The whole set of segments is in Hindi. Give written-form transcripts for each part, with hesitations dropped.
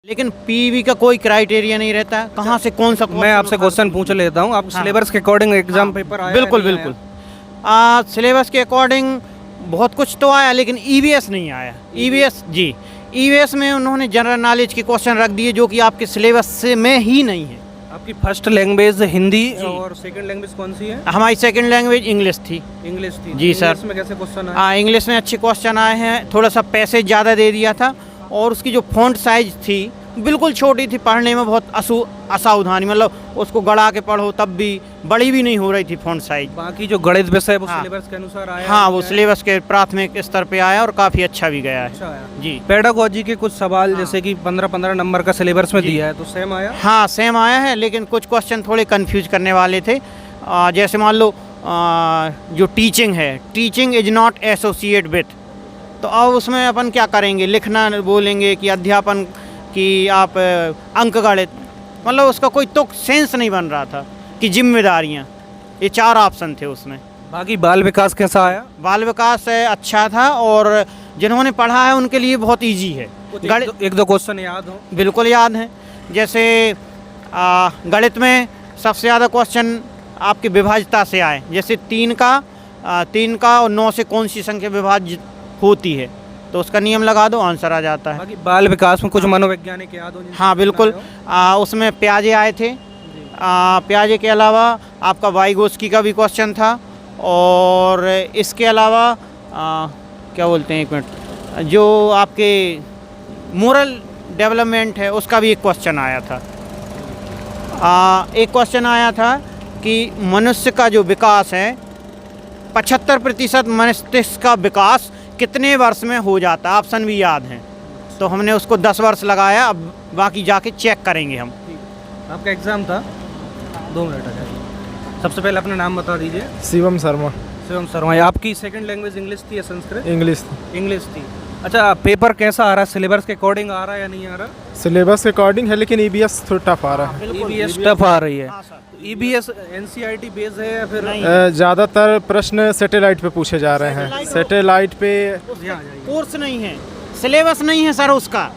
लेकिन पीवी का कोई क्राइटेरिया नहीं रहता, कहाँ से कौन सा मैं आपसे क्वेश्चन पूछ लेता हूँ, आप सिलेबस के अकॉर्डिंग एग्जाम पेपर आया? बिल्कुल बिल्कुल। सिलेबस के अकॉर्डिंग बहुत कुछ तो आया, लेकिन ईवीएस नहीं आया। ईवीएस जी, ईवीएस में उन्होंने जनरल नॉलेज के क्वेश्चन रख दिए जो कि आपके सिलेबस से में ही नहीं है। आपकी फर्स्ट लैंग्वेज हिंदी और सेकंड लैंग्वेज कौन सी है? हमारी सेकंड लैंग्वेज इंग्लिश थी। इंग्लिश थी जी सर। इंग्लिश में कैसे क्वेश्चन आए? इंग्लिश में अच्छे क्वेश्चन आए हैं, थोड़ा सा पैसेज ज़्यादा दे दिया था और उसकी जो फॉन्ट साइज थी बिल्कुल छोटी थी, पढ़ने में बहुत असावधानी, मतलब उसको गड़ा के पढ़ो तब भी बड़ी भी नहीं हो रही थी फॉन्ट साइज। बाकी जो गणित विषय वो सिलेबस के अनुसार आया? हाँ, वो सिलेबस के प्राथमिक स्तर पे आया और काफ़ी अच्छा भी गया है। अच्छा आया जी। पेडागोजी के कुछ सवाल जैसे कि 15-15 नंबर का सिलेबस में दिया है, तो सेम आया? हाँ, सेम आया है, लेकिन कुछ क्वेश्चन थोड़े कंफ्यूज करने वाले थे। जैसे मान लो जो टीचिंग है, teaching is not associate with, तो अब उसमें अपन क्या करेंगे, लिखना बोलेंगे कि अध्यापन कि आप अंक गणित, मतलब उसका कोई तो सेंस नहीं बन रहा था कि जिम्मेदारियाँ, ये 4 ऑप्शन थे उसमें। बाकी बाल विकास कैसा आया? बाल विकास अच्छा था और जिन्होंने पढ़ा है उनके लिए बहुत इजी है। एक दो क्वेश्चन याद हो? बिल्कुल याद है। जैसे गणित में सबसे ज़्यादा क्वेश्चन आपकी विभाज्यता से आए, जैसे 3 का और 9 से कौन सी संख्या विभाज्य होती है, तो उसका नियम लगा दो, आंसर आ जाता है। बाकी बाल विकास में कुछ मनोवैज्ञानिक याद हो? हाँ बिल्कुल। उसमें प्याजे आए थे। प्याजे के अलावा आपका वाइगोस्की का भी क्वेश्चन था, और इसके अलावा क्या बोलते हैं, एक मिनट, जो आपके मोरल डेवलपमेंट है उसका भी एक क्वेश्चन आया था। एक क्वेश्चन आया था कि मनुष्य का जो विकास है, 75% मस्तिष्क का विकास कितने वर्ष में हो जाता है, ऑप्शन भी याद हैं, तो हमने उसको 10 वर्ष लगाया। अब बाकी जाके चेक करेंगे हम। आपका एग्जाम था 2 मिनट है। सबसे पहले अपना नाम बता दीजिए। शिवम शर्मा। शिवम शर्मा। आपकी सेकंड लैंग्वेज इंग्लिश थी या संस्कृत? इंग्लिश। इंग्लिश थी। अच्छा, पेपर कैसा आ रहा है? सिलेबस के अकॉर्डिंग आ रहा है या नहीं आ रहा? सिलेबस के अकॉर्डिंग है, लेकिन ईबीएस थोड़ा टफ आ रहा है। ईबीएस टफ आ रही है। ईबीएस एनसीईआरटी बेस है या फिर? ज़्यादातर प्रश्न सैटेलाइट पे पूछे जा रहे हैं। सैटेलाइट पे कोर्स नहीं है, सिलेबस नहीं है सर उसका,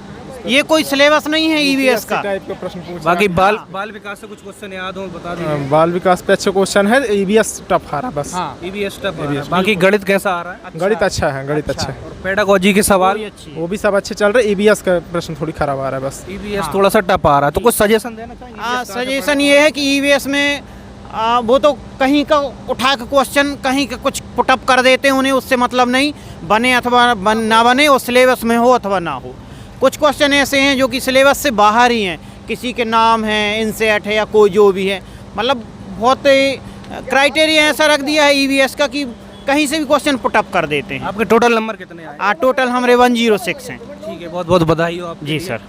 ये कोई सिलेबस नहीं है ईवीएस का। टाइप का प्रश्न पूछ। बाकी बाल विकास से कुछ क्वेश्चन याद हो बता दीजिए। बाल विकास पे अच्छे क्वेश्चन है, ईबीएस टफ आ रहा है बस। हाँ, ईबीएस टफ आ रहा है। बाकी गणित कैसा आ रहा है? गणित अच्छा है, गणित अच्छा है। और पेडागोजी के सवाल वो भी सब अच्छे चल रहे। ईबीएस का प्रश्न थोड़ी खराब आ रहा है बस। ईबीएस थोड़ा सा टफ आ रहा है, तो कुछ सजेशन देना चाहिए? सजेशन ये है कि ईवीएस में वो तो कहीं का उठा के क्वेश्चन कहीं का कुछ पुटअप कर देते हैं, उन्हें उससे मतलब नहीं, बने अथवा ना बने, वो सिलेबस में हो अथवा ना हो। कुछ क्वेश्चन ऐसे हैं जो कि सिलेबस से बाहर ही हैं, किसी के नाम है, इनसेट है या कोई जो भी है, मतलब बहुत क्राइटेरिया ऐसा रख दिया है ईवीएस का कि कहीं से भी क्वेश्चन पुटअप कर देते हैं। आपके टोटल नंबर कितने आए? टोटल हमारे 106 हैं। ठीक है, बहुत बहुत बधाई हो आप। जी सर।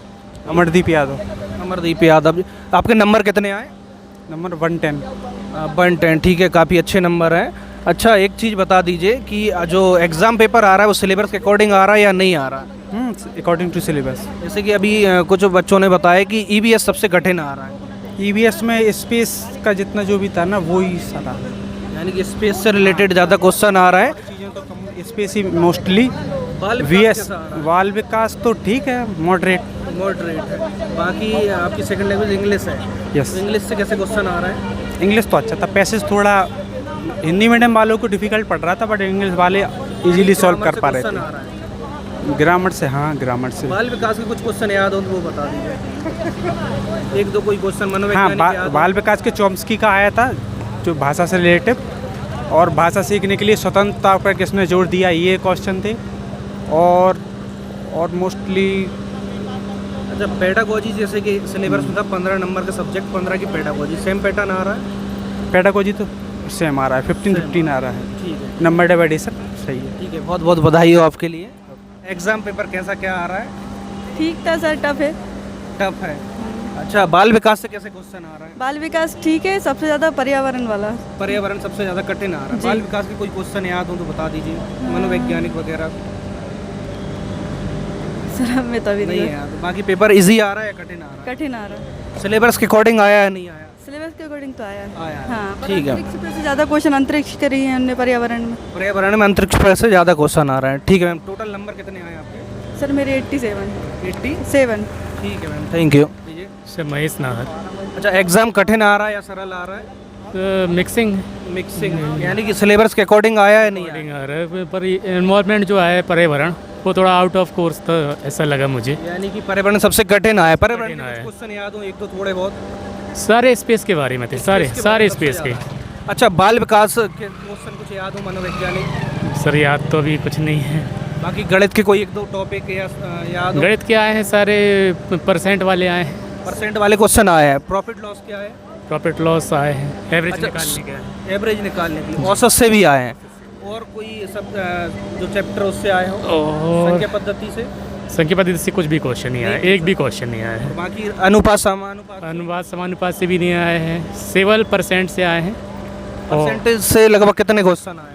अमरदीप यादव। अमरदीप यादव। आपके नंबर कितने आए? नंबर 110। 110, ठीक है, काफ़ी अच्छे नंबर हैं। अच्छा, एक चीज़ बता दीजिए कि जो एग्ज़ाम पेपर आ रहा है वो सिलेबस के अकॉर्डिंग आ रहा है या नहीं आ रहा है? According to syllabus. जैसे कि अभी कुछ बच्चों ने बताया कि ईवीएस सबसे कठिन आ रहा है। ईबीएस में स्पेस का जितना जो भी था ना, वो ही सारा, यानी कि स्पेस से रिलेटेड ज़्यादा क्वेश्चन आ रहा है। चीज़ें तो कम, स्पेस ही मोस्टली। बाल वीएस बाल विकास तो ठीक है, मॉडरेट है। बाकी आपकी सेकंड लैंग्वेज इंग्लिश है। यस। इंग्लिश से कैसे क्वेश्चन आ रहा है? इंग्लिश तो अच्छा था, पैसेज थोड़ा हिंदी मीडियम वालों को डिफिकल्ट पड़ रहा था, बट इंग्लिश वाले इजीली सॉल्व कर पा रहे थे। ग्रामर से, हाँ ग्रामर से। बाल विकास के कुछ क्वेश्चन याद हो तो वो बता दीजिए। एक दो कोई क्वेश्चन मनोवैज्ञानिक हाँ, याद हो? बाल विकास के चॉम्स्की का आया था, जो भाषा से रिलेटिव और भाषा सीखने के लिए स्वतंत्रता पर किसने जोर दिया, ये क्वेश्चन थे। और मोस्टली अच्छा, पेडागोजी जैसे कि सिलेबस में था 15 नंबर का सब्जेक्ट, 15 की पेडागोजी, सेम पैटर्न आ रहा है? पेडागोजी तो सेम आ रहा है, 15-15 आ रहा है। ठीक है, नंबर डिवाइडेशन सही है। ठीक है, बहुत बहुत बधाई हो आपके लिए। एग्जाम पेपर कैसा क्या आ रहा है? ठीक था सर, टफ है। टफ है। अच्छा, बाल विकास से कैसे क्वेश्चन आ रहा है? बाल विकास ठीक है, सबसे ज़्यादा पर्यावरण वाला। पर्यावरण सबसे ज़्यादा कठिन आ रहा है। बाल विकास के कोई क्वेश्चन याद हो तो बता दीजिए, मनोवैज्ञानिक वगैरह। सर हमें तो अभी नहीं है याद। बाकी पेपर इजी आ रहा है या कठिन आ रहा है? कठिन आ रहा है। सिलेबस के अकॉर्डिंग आया या नहीं आया? सिलेबस के अकॉर्डिंग तो आया है। आया है। हाँ, पर ठीक है। अंतरिक्ष पे से ज़्यादा क्वेश्चन अंतरिक्ष के रही है हमने पर्यावरण में। पर्यावरण में अंतरिक्ष पर से ज़्यादा क्वेश्चन आ रहा है। ठीक है मैम, टोटल नंबर कितने आए आपके? सर मेरे 87। 87? ठीक है मैम, थैंक यू। से महेश नाहर। अच्छा, एग्ज़ाम कठिन आ रहा है या सरल आ रहा है? मिक्सिंग मिक्सिंग, यानी कि सिलेबस के अकॉर्डिंग आया है नहीं आया? आ रहा है, पर इन्वॉल्वमेंट जो है पर्यावरण वो थोड़ा आउट ऑफ कोर्स था, ऐसा लगा मुझे। यानी कि पर्यावरण सबसे कठिन आया। पर्यावरण कठिन के आया। कुछ क्वेश्चन याद हो एक दो थोड़े बहुत? सारे स्पेस के बारे में थे, सारे स्पेस के। अच्छा, बाल विकास के क्वेश्चन कुछ याद हो, मनोवैज्ञानिक? सर याद तो अभी कुछ नहीं है। बाकी गणित के कोई एक दो टॉपिक या याद हो? गणित के आए हैं सारे, परसेंट वाले आए हैं, परसेंट वाले क्वेश्चन आए हैं। प्रॉफिट लॉस क्या है? प्रॉफिट लॉस आए हैं, एवरेज अच्छा, निकालने के आए एवरेज निकालने के लिए औसत से भी आए हैं। और कोई सब जो चैप्टर उससे आए हो, और संख्या पद्धति से? संख्या पद्धति से कुछ भी क्वेश्चन नहीं आया, एक भी क्वेश्चन नहीं आया है। बाकी अनुपात समानुपात अनुपात समानुपात से भी नहीं आए हैं, सिविल परसेंट से आए हैं, परसेंटेज से लगभग कितने क्वेश्चन आए हैं?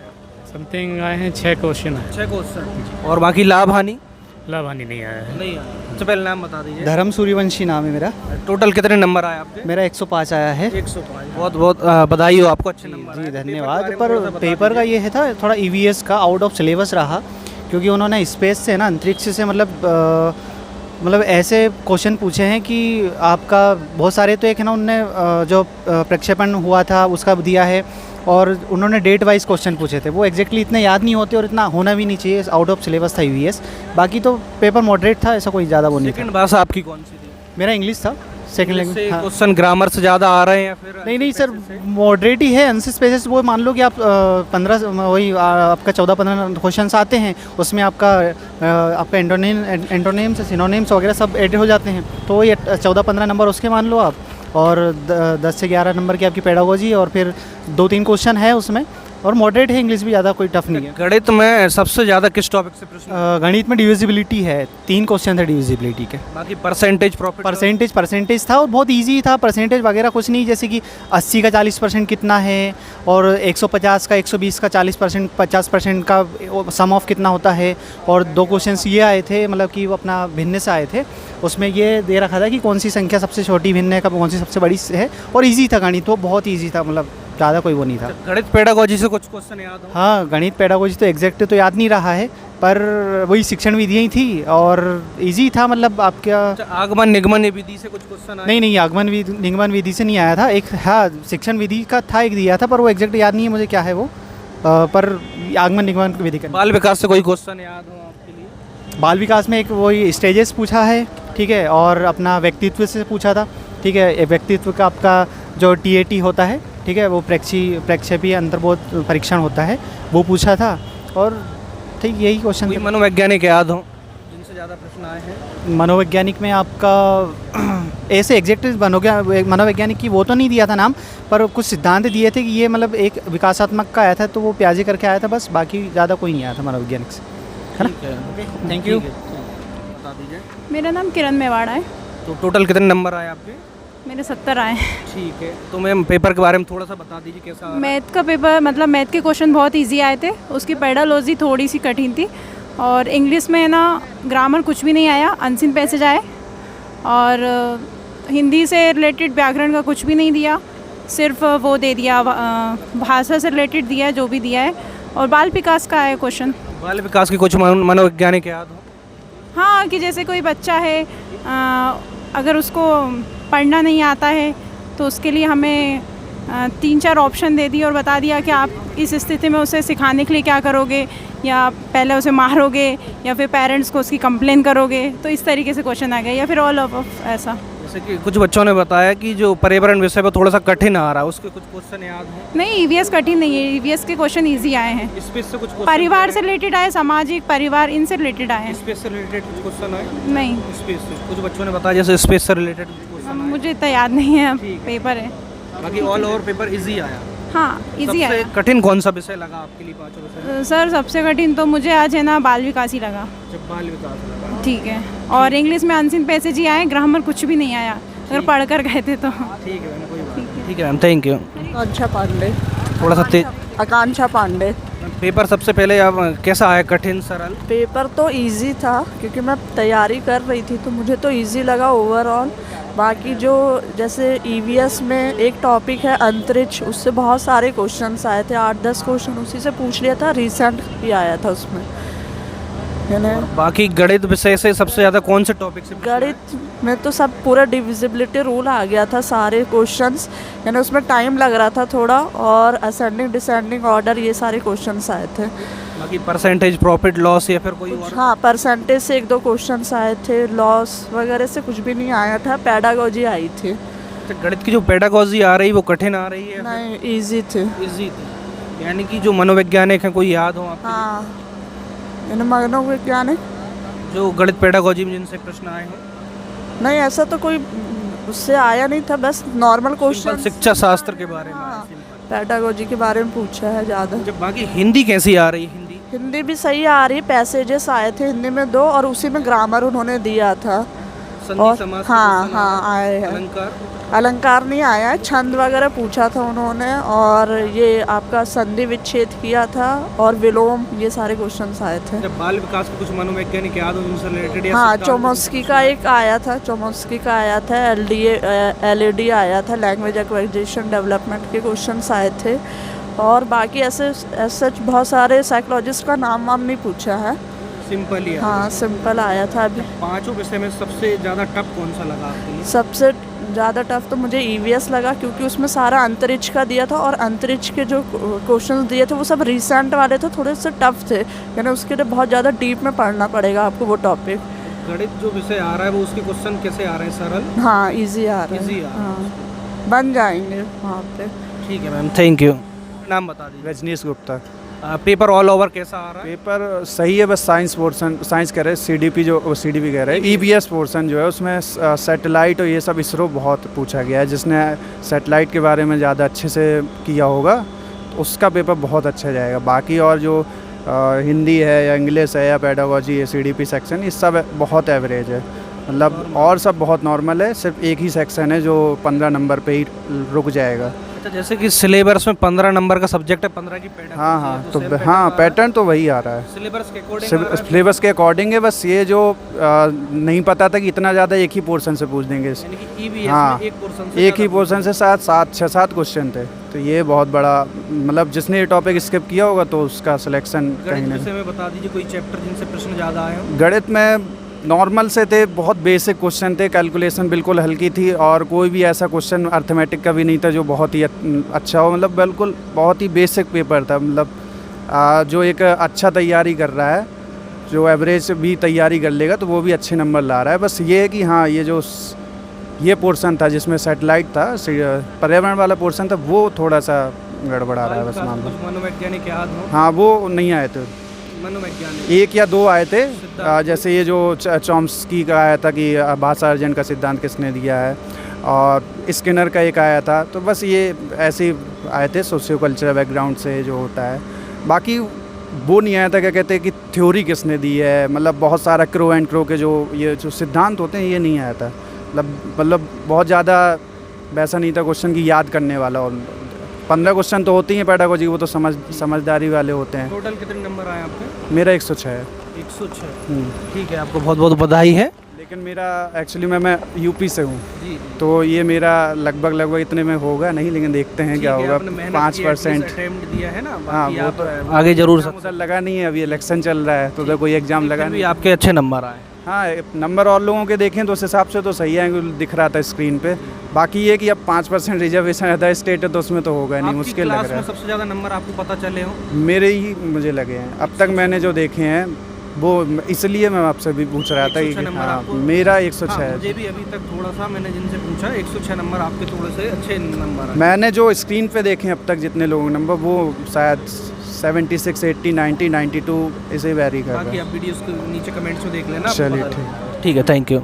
समथिंग आए हैं 6 क्वेश्चन आए। 6 क्वेश्चन। और बाकी लाभ हानि? लाभ हानि नहीं आया है। नहीं आया। सबसे पहले नाम बता दीजिए। धर्म सूर्यवंशी नाम है मेरा। टोटल कितने नंबर आए आपके? मेरा 105 आया है। 105। बहुत बहुत बधाई हो आपको, अच्छे नंबर जी धन्यवाद। पर पेपर का ये है था थोड़ा ईवीएस का आउट ऑफ सिलेबस रहा, क्योंकि उन्होंने स्पेस से ना, अंतरिक्ष से मतलब ऐसे क्वेश्चन पूछे हैं कि आपका बहुत सारे तो एक है ना, उनने जो प्रक्षेपण हुआ था उसका दिया है, और उन्होंने डेट वाइज क्वेश्चन पूछे थे, वो एग्जैक्टली इतने याद नहीं होते और इतना होना भी नहीं चाहिए। आउट ऑफ सिलेबस था ईवीएस। बाकी तो पेपर मॉडरेट था, ऐसा कोई ज़्यादा वो नहीं सेकंड था। भाषा आपकी कौन सी थी? मेरा इंग्लिश था, सेकंड लैंग्वेज। हाँ। क्वेश्चन ग्रामर से ज़्यादा आ रहे हैं या फिर? नहीं सर, मॉडरेट ही है। आंसर स्पेसेस वो मान लो कि आप 15 वही आपका 14-15 क्वेश्चन आते हैं, उसमें आपका एंटोनिम्स सिनोनिम्स वगैरह सब ऐड हो जाते हैं, तो वही 14-15 नंबर उसके मान लो आप, और 10 से 11 नंबर की आपकी पेडागोजी, और फिर 2-3 क्वेश्चन है उसमें, और मॉडरेट है इंग्लिश भी, ज़्यादा कोई टफ नहीं है। गणित में सबसे ज़्यादा किस टॉपिक से प्रश्न? गणित में डिविजिबिलिटी है, 3 क्वेश्चन थे डिविजिबिलिटी के। बाकी परसेंटेज प्रॉफिट? परसेंटेज था, और बहुत इजी था। परसेंटेज वगैरह कुछ नहीं, जैसे कि 80 का 40% कितना है, और 150 का 120 का 40%, 50% का सम ऑफ कितना होता है। और 2 क्वेश्चंस ये आए थे, मतलब कि वो अपना भिन्न से आए थे, उसमें ये दे रखा था कि कौन सी संख्या सबसे छोटी भिन्न है, कौन सी सबसे बड़ी है, और ईजी था गणित, तो बहुत ईजी था, मतलब ज़्यादा कोई वो नहीं था। गणित पेडागोजी से कुछ क्वेश्चन याद हो? हाँ, गणित पेडागोजी तो एग्जैक्ट तो याद नहीं रहा है, पर वही शिक्षण विधियाँ ही थी, और इजी था, मतलब आपका। आगमन निगमन विधि से कुछ क्वेश्चन? नहीं, आगमन निगमन विधि से नहीं आया था। एक हाँ, शिक्षण विधि का था, एक दिया था, पर वो एग्जैक्ट याद नहीं है मुझे क्या है वो, पर आगमन निगमन विधि का। बाल विकास से कोई क्वेश्चन याद हो आपके लिए? बाल विकास में एक वही स्टेजेस पूछा है, ठीक है, और अपना व्यक्तित्व से पूछा था, ठीक है। व्यक्तित्व का आपका जो TAT होता है, ठीक है, वो प्रक्षेपीय अंतर्बोध परीक्षण होता है, वो पूछा था, और ठीक यही क्वेश्चन कोई थे। मनोवैज्ञानिक याद हो जिनसे ज़्यादा प्रश्न आए हैं? मनोवैज्ञानिक में आपका ऐसे एग्जैक्ट मनोवैज्ञानिक की वो तो नहीं दिया था नाम, पर कुछ सिद्धांत दिए थे कि ये मतलब एक विकासात्मक का आया था, तो वो प्याजे करके आया था बस, बाकी ज़्यादा कोई नहीं आया था मनोवैज्ञानिक से, है ना। Thank you. बता दीजिए। मेरा नाम किरण मेवाड़ा है। तो टोटल कितने नंबर आए आपके? मेरे 70 आए हैं। ठीक है, तो मैम पेपर के बारे में थोड़ा सा बता दीजिए कैसा आ रहा है? मैथ का पेपर, मतलब मैथ के क्वेश्चन बहुत इजी आए थे, उसकी पेडालॉजी थोड़ी सी कठिन थी, और इंग्लिश में ना ग्रामर कुछ भी नहीं आया, अनसीन पैसेज आए, और हिंदी से रिलेटेड व्याकरण का कुछ भी नहीं दिया, सिर्फ वो दे दिया, भाषा से रिलेटेड दिया जो भी दिया है, और बाल विकास का है क्वेश्चन। बाल विकास के कुछ मनोवैज्ञानिक याद हो? हाँ, कि जैसे कोई बच्चा है, अगर उसको पढ़ना नहीं आता है, तो उसके लिए हमें 3-4 ऑप्शन दे दिए और बता दिया कि आप इस स्थिति में उसे सिखाने के लिए क्या करोगे, या पहले उसे मारोगे, या फिर पेरेंट्स को उसकी कंप्लेन करोगे, तो इस तरीके से क्वेश्चन आ गए, या फिर ऑल ऑफ ऐसा। जैसे कि कुछ बच्चों ने बताया कि जो पर्यावरण विषय पर थोड़ा सा कठिन आ रहा है, उसके कुछ क्वेश्चन याद हैं? नहीं, EVS कठिन नहीं है, EVS के क्वेश्चन इजी आए हैं। स्पेस से कुछ परिवार से रिलेटेड आए, सामाजिक परिवार, इनसे रिलेटेड आए हैं। स्पेस से रिलेटेड कुछ क्वेश्चन आए? नहीं, स्पेस से कुछ बच्चों ने बताया जैसे स्पेस से रिलेटेड क्वेश्चन आए। मुझे इतना याद नहीं है, पेपर है। बाकी ऑल ओवर पेपर इजी आया? हाँ, इजी आया। सबसे कठिन कौन सा विषय लगा आपके लिए पांचों विषय? सर सबसे कठिन तो मुझे आज है ना बाल विकास ही लगा। जब बाल विकास लगा, ठीक है, और इंग्लिश में अनसीन पैसेज ही आए, ग्रामर कुछ भी नहीं आया, अगर पढ़ कर गए थे तो। ठीक है मैम, कोई बात नहीं। ठीक है मैम, थैंक यू। आकांक्षा पांडे। थोड़ा सा तेज। आकांक्षा पांडे। पेपर सबसे पहले आप कैसा आया, कठिन सरल? पेपर तो इजी था, क्योंकि मैं तैयारी कर रही थी, तो मुझे तो इजी लगा ओवरऑल। बाकी जो जैसे EVS में एक टॉपिक है अंतरिक्ष, उससे बहुत सारे क्वेश्चंस आए थे, 8-10 क्वेश्चन उसी से पूछ लिया था, रिसेंट भी आया था उसमें। यानी बाकी गणित विषय से सबसे ज़्यादा कौन से टॉपिक से पूछा है? गणित में तो सब पूरा डिविजिबिलिटी रूल आ गया था, सारे क्वेश्चंस, यानी उसमें टाइम लग रहा था थोड़ा, और असेंडिंग डिसेंडिंग ऑर्डर ये सारे क्वेश्चंस आए थे। बाकी परसेंटेज प्रॉफिट लॉस या फिर कोई और? हाँ, परसेंटेज से 1-2 क्वेश्चंस आए थे, लॉस वगैरह से कुछ भी नहीं आया था, पेडागोजी आई थी। तो गणित की जो पेडागोजी आ रही वो कठिन आ रही है? नहीं, इजी थे। इजी थी, यानी कि जो मनोवैज्ञानिक हैं कोई याद हो आपको? हाँ, इन मनोवैज्ञानिक जो गणित पेडागोजी में जिनसे प्रश्न आए हो? नहीं, ऐसा तो कोई उससे आया नहीं था, बस नॉर्मल क्वेश्चन शिक्षा शास्त्र के बारे में हाँ, simple। पेडागोजी के बारे में पूछा है ज़्यादा। जब बाकी हिंदी कैसी आ रही है? हिंदी हिंदी भी सही आ रही, पैसेजेस आए थे हिंदी में 2, और उसी में ग्रामर उन्होंने दिया था। संधि और समास के हाँ क्वेश्चन हाँ आए हैं। अलंकार अलंकार नहीं आया है, छंद वगैरह पूछा था उन्होंने, और ये आपका संधि विच्छेद किया था, और विलोम, ये सारे क्वेश्चंस आए थे। जब बाल विकास के कुछ मनोवैज्ञानिक याद हो उनसे रिलेटेड? हाँ, चोमस्की का एक आया था, चोमस्की का आया था, LAD आया था, लैंग्वेज एक्विजिशन डेवलपमेंट के क्वेश्चंस आए थे। और बाकी ऐसे सच बहुत सारे साइकोलॉजिस्ट का नाम वाम नहीं पूछा है, सिंपल ही है। हाँ सिंपल आया था। अभी पांचों विषय में सबसे ज़्यादा टफ कौन सा लगा आपके लिए? सबसे ज़्यादा टफ तो मुझे EVS लगा, क्योंकि उसमें सारा अंतरिक्ष का दिया था, और अंतरिक्ष के जो क्वेश्चंस दिए थे वो सब रिसेंट वाले थे, थोड़े से टफ थे, यानी उसके लिए बहुत ज़्यादा डीप में पढ़ना पड़ेगा आपको वो टॉपिक। गणित जो विषय आ रहा है वो उसके क्वेश्चन कैसे आ रहे हैं? सरल? हाँ, इजी आ रहा Easy है, आ रहा है। हाँ, बन जाएंगे वहाँ पे। ठीक है मैम, थैंक यू। नाम बता दीजिए। Rajneesh Gupta. Paper all over कैसा आ रहा है? पेपर सही है, बस साइंस पोर्शन, साइंस कह रहे हैं, CDP कह रहे हैं, EVS पोर्शन जो है उसमें सैटेलाइट और ये सब इसरो बहुत पूछा गया है। जिसने सैटेलाइट के बारे में ज़्यादा अच्छे से किया होगा तो उसका पेपर बहुत अच्छा जाएगा। बाकी और जो हिंदी है या इंग्लिश है या पेडागोजी है, CDP सेक्शन, ये सब बहुत एवरेज है, मतलब और सब बहुत नॉर्मल है। सिर्फ एक ही सेक्शन है जो 15 नंबर पे ही रुक जाएगा। अच्छा, जैसे कि सिलेबस में 15 नंबर का सब्जेक्ट है, 15 की पेडागोजी हाँ हाँ, तो हाँ पैटर्न तो वही आ रहा है, सिलेबस के अकॉर्डिंग। सिलेबस के अकॉर्डिंग है। बस ये जो नहीं पता था कि इतना ज़्यादा एक ही पोर्शन से पूछ देंगे। यानी कि EVS हाँ, में एक पोर्शन से एक ही पोर्शन से 6-7 क्वेश्चन थे, तो ये बहुत बड़ा, मतलब जिसने ये टॉपिक स्किप किया होगा तो उसका सिलेक्शन कहीं गणित नहीं। विषय में बता दीजिए कोई चैप्टर जिनसे प्रश्न ज़्यादा आए हो? गणित में नॉर्मल से थे, बहुत बेसिक क्वेश्चन थे, कैलकुलेशन बिल्कुल हल्की थी, और कोई भी ऐसा क्वेश्चन अर्थमेटिक का भी नहीं था जो बहुत ही अच्छा हो, मतलब बिल्कुल बहुत ही बेसिक पेपर था। मतलब जो एक अच्छा तैयारी कर रहा है, जो एवरेज भी तैयारी कर लेगा तो वो भी अच्छे नंबर ला रहा है। बस ये है कि हाँ, ये पोर्शन था जिसमें सैटेलाइट था, पर्यावरण वाला पोर्शन था, वो थोड़ा सा गड़बड़ा रहा है बस मामला। कुछ मनोवैज्ञानिक याद हो? हाँ, वो नहीं आए थे, मनोवैज्ञानिक 1 या 2 आए थे। जैसे ये जो चॉम्स्की का आया था कि भाषा अर्जन का सिद्धांत किसने दिया है, और स्किनर का एक आया था, तो बस ये ऐसे आए थे सोशियो कल्चरल बैकग्राउंड से जो होता है। बाकी वो नहीं आया था क्या कहते हैं कि थ्योरी किसने दी है, मतलब बहुत सारा क्रो एंड क्रो के ये जो सिद्धांत होते हैं, ये नहीं आया था। मतलब बहुत ज़्यादा वैसा नहीं था क्वेश्चन की याद करने वाला। और 15 क्वेश्चन तो होते ही हैं पेडागोजी, वो तो समझदारी वाले होते हैं। टोटल कितने नंबर आए आपके? मेरा 106 है। 106। ठीक है, आपको बहुत बहुत बधाई है। लेकिन मेरा एक्चुअली मैं यूपी से हूँ, जी। तो ये मेरा लगभग इतने में होगा नहीं, लेकिन देखते हैं क्या होगा। 5% अटेम्प्ट दिया है ना, हाँ, बाकी वो आप तो आगे जरूर उधर लगा नहीं है, अभी इलेक्शन चल रहा है तो उधर कोई एग्ज़ाम लगा नहीं। आपके अच्छे नंबर आए। हाँ, नंबर और लोगों के देखें तो उस हिसाब से तो सही है, दिख रहा था स्क्रीन पे। बाकी ये कि अब 5% रिजर्वेशन अदर स्टेट है तो उसमें तो होगा नहीं, मुश्किल लग रहा है। सबसे ज़्यादा नंबर आपको पता चले हो? मेरे ही मुझे लगे हैं अब तक, मैंने जो देखे हैं वो, इसलिए मैं आपसे भी पूछ रहा था कि हाँ, मेरा 106 है। मुझे भी अभी तक थोड़ा सा, मैंने जिनसे पूछा 106 नंबर आपके थोड़े से अच्छे नंबर हैं। मैंने जो स्क्रीन पे देखे हैं अब तक जितने लोगों के नंबर, वो शायद 76, 80, 90, 92 इसे वेरी कर रहा है। बाकी आप वीडियोस के नीचे कमेंट्स में देख लेना। चलिए, ठीक है, थैंक यू।